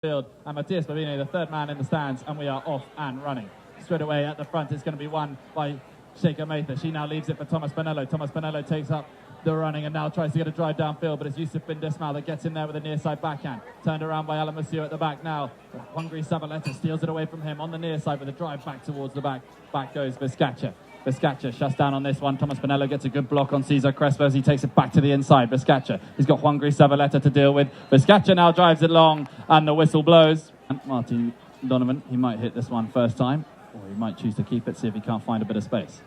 field, and Matthias Bavini, the third man in the stands, and we are off and running. Straight away at the front, it's going to be won by Shaker Mather. She now leaves it for Thomas Bonello. Thomas Bonello takes up the running and now tries to get a drive downfield, but it's Yusuf bin Dismal that gets in there with a near side backhand. Turned around by Alamusio at the back now. Hungry Zabaleta steals it away from him on the near side with a drive back towards the back. Back goes Vizcacha. Vizcacha shuts down on this one. Thomas Bonello gets a good block on Cesar Crespo as he takes it back to the inside. Vizcacha, he's got Hungry Zabaleta to deal with. Vizcacha now drives it long and the whistle blows. And Martin Donovan, he might hit this one first time, or he might choose to keep it, see if he can't find a bit of space.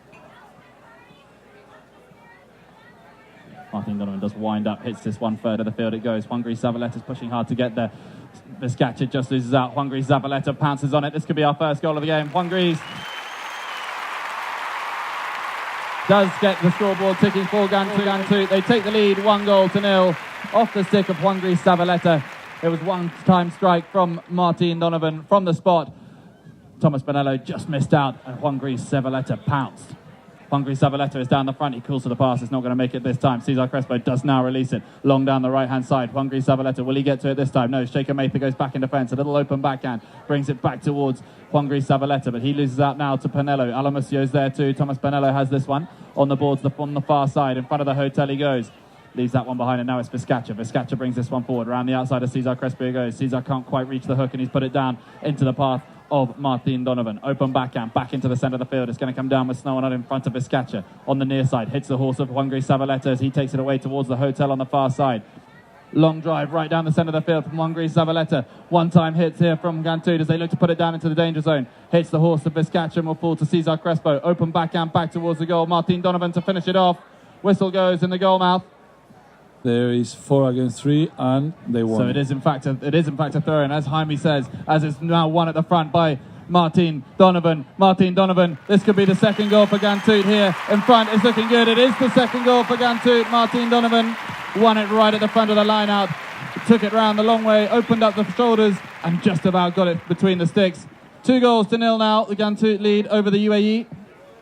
Martin Donovan does wind up, hits this one third of the field it goes. Hungry Zabaleta's pushing hard to get there. Vizcacha just loses out. Hungry Zabaleta pounces on it. This could be our first goal of the game. Hungry's does get the scoreboard ticking for Ghantoot. They take the lead 1-0 off the stick of Hungry Zabaleta. It was one-time strike from Martin Donovan from the spot. Thomas Bonello just missed out and Hungry Zabaleta pounced. Hungry Zabaleta is down the front. He calls for the pass. It's not going to make it this time. Cesar Crespo does now release it. Long down the right-hand side. Hungry Zabaleta, will he get to it this time? No. Shaker Mather goes back in defence. A little open backhand. Brings it back towards Hungry Zabaleta, but he loses out now to Pinello. Alamusio's there too. Thomas Pinello has this one on the boards on the far side. In front of the hotel he goes. Leaves that one behind, and now it's Vizcacha. Vizcacha brings this one forward. Around the outside of Cesar Crespo he goes. Cesar can't quite reach the hook, and he's put it down into the path of Martin Donovan. Open backhand, back into the centre of the field. It's going to come down with Snow on it in front of Vizcacha. On the near side, hits the horse of Hungry Zabaleta as he takes it away towards the hotel on the far side. Long drive right down the centre of the field from Hungry Zabaleta. One-time hits here from Ghantoot as they look to put it down into the danger zone. Hits the horse of Vizcacha and will fall to Cesar Crespo. Open backhand back towards the goal. Martin Donovan to finish it off. Whistle goes in the goal mouth. There is 4 against 3 and they won. So it is in fact a throw in, as Jaime says, as it's now won at the front by Martin Donovan. Martin Donovan, this could be the second goal for Ghantoot here in front. It's looking good. It is the second goal for Ghantoot. Martin Donovan won it right at the front of the line out. Took it round the long way, opened up the shoulders and just about got it between the sticks. 2-0 now, the Ghantoot lead over the UAE.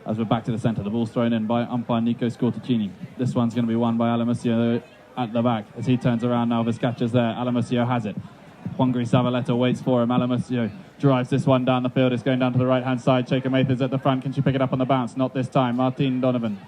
As we're back to the centre, the ball's thrown in by umpire Nico Scorticini. This one's going to be won by Alamusio at the back as he turns around now. Vizcacha's there. Alamusio has it. Hungry Zabaleta waits for him. Alamusio drives this one down the field. It's going down to the right-hand side. Shaker Mather's at the front. Can she pick it up on the bounce? Not this time. Martin Donovan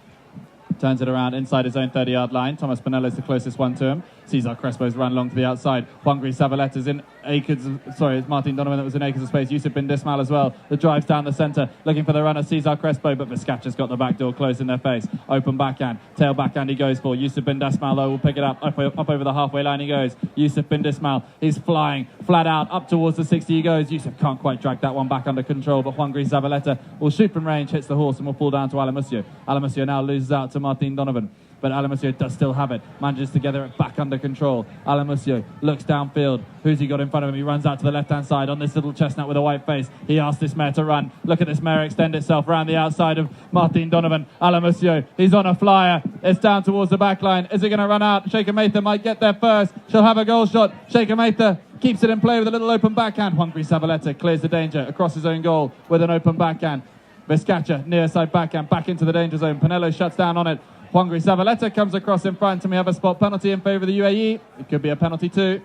turns it around inside his own 30-yard line. Thomas Pinello's the closest one to him. Cesar Crespo's run long to the outside. Hungry Zabaleta's in acres. Sorry, it's Martin Donovan that was in acres of space. Yusuf bin Dismal as well. The drives down the centre, looking for the runner Cesar Crespo, but Vizcacha's got the back door closed in their face. Open backhand, tail backhand he goes for. Yusuf bin Dismal though will pick it up over the halfway line he goes. Yusuf bin Dismal, he's flying flat out up towards the 60 he goes. Yusuf can't quite drag that one back under control, but Hungry Zabaleta will shoot from range, hits the horse and will fall down to Alamusio. Alamusio now loses out to Martin Donovan, but Alamusio does still have it, manages to get it back under control. Alamusio looks downfield. Who's he got in front of him? He runs out to the left-hand side on this little chestnut with a white face. He asks this mare to run. Look at this mare extend itself around the outside of Martin Donovan. Alamusio, he's on a flyer. It's down towards the back line. Is it going to run out? Shaker Mather might get there first. She'll have a goal shot. Shaker Mather keeps it in play with a little open backhand. Hungry Zabaleta clears the danger across his own goal with an open backhand. Vizcacha, near side backhand, back into the danger zone. Pinello shuts down on it. Hungry Zabaleta comes across in front, and we have a spot penalty in favour of the UAE. It could be a penalty too.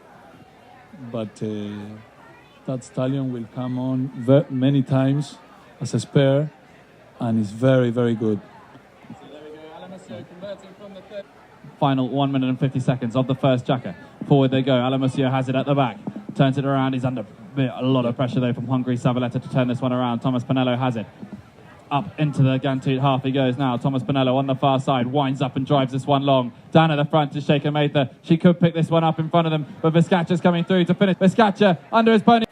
But that stallion will come on many times as a spare, and is very, very good. So there we go, Alamusio converting from the third. Final 1 minute and 50 seconds of the first Chukker. Forward they go. Alamusio has it at the back. Turns it around. He's under a lot of pressure though from Hungry Zabaleta to turn this one around. Thomas Pinello has it. Up into the Ghantoot half he goes now. Thomas Pinello on the far side winds up and drives this one long. Down at the front to Shaker Mather. She could pick this one up in front of them, but Vizcacha's coming through to finish. Vizcacha under his pony.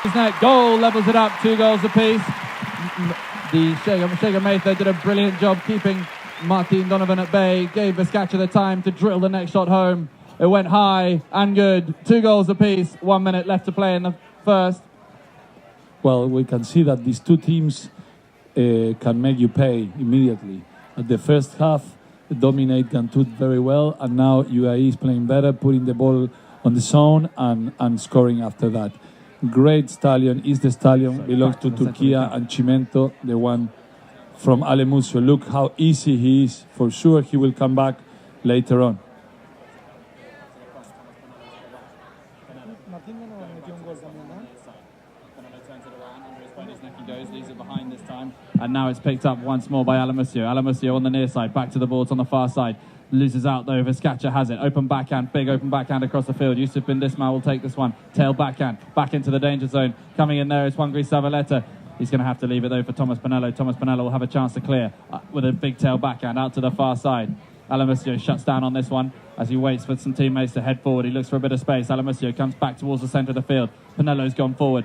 His net goal levels it up, 2 goals apiece. The Shaker Mather did a brilliant job keeping Martin Donovan at bay. Gave Vizcacha the time to drill the next shot home. It went high and good. 2 goals apiece. 1 minute left to play in the first. Well, we can see that these two teams can make you pay immediately. At the first half, dominate Ghantoot very well, and now UAE is playing better, putting the ball on the zone and scoring after that. Great stallion, is the stallion, belongs to Turquia, and Cimento, the one from Alamusio. Look how easy he is. For sure he will come back later on. He goes, leaves it behind this time, and now it's picked up once more by Alamusio. Alamusio on the near side, back to the boards on the far side. Loses out though, Vizcacha has it. Open backhand, big open backhand across the field. Yusuf bin Dismal will take this one. Tail backhand, back into the danger zone. Coming in there is Juangri Zavaleta. He's going to have to leave it though for Thomas Pinello. Thomas Pinello will have a chance to clear with a big tail backhand out to the far side. Alamusio shuts down on this one as he waits for some teammates to head forward. He looks for a bit of space. Alamusio comes back towards the centre of the field. Pinello's gone forward.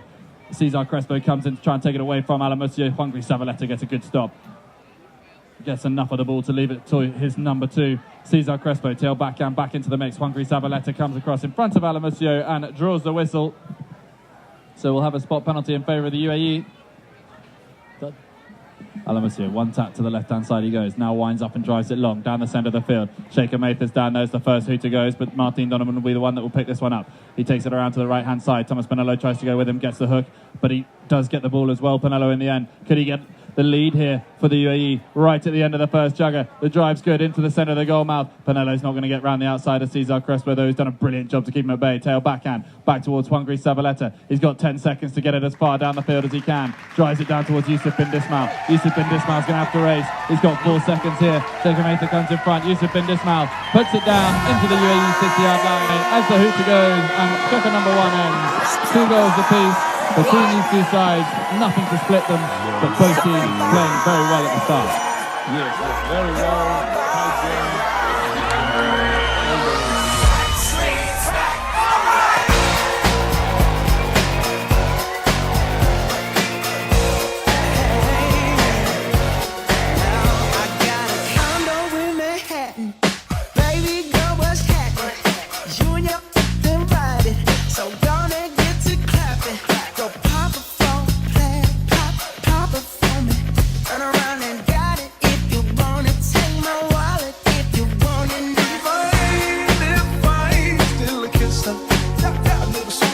Cesar Crespo comes in to try and take it away from Alamusio. Juangri Zavaleta gets a good stop. Gets enough of the ball to leave it to his number 2. Cesar Crespo, tail backhand, back into the mix. Juangri Zavaleta comes across in front of Alamusio and draws the whistle. So we'll have a spot penalty in favour of the UAE. Alamusio, one tap to the left-hand side he goes. Now winds up and drives it long down the centre of the field. Shaker Mathers down there's the first hooter goes, but Martin Donovan will be the one that will pick this one up. He takes it around to the right-hand side. Thomas Pinello tries to go with him, gets the hook, but he does get the ball as well, Pinello, in the end. Could he get the lead here for the UAE right at the end of the first jugger? The drive's good into the centre of the goal mouth. Pinello's not going to get round the outside of Cesar Crespo, though. He's done a brilliant job to keep him at bay. Tail backhand, back towards Juangri Zavaleta. He's got 10 seconds to get it as far down the field as he can. Drives it down towards Yusuf bin Dismal. Yusuf bin Dismal's going to have to race. He's got 4 seconds here. Shaker Mather comes in front. Yusuf bin Dismal puts it down into the UAE 60-yard line as the hooter goes and Chukker number 1 ends. 2 goals apiece between these two sides. Nothing to split them, but both teams playing very well at the start. Yes, very well. Never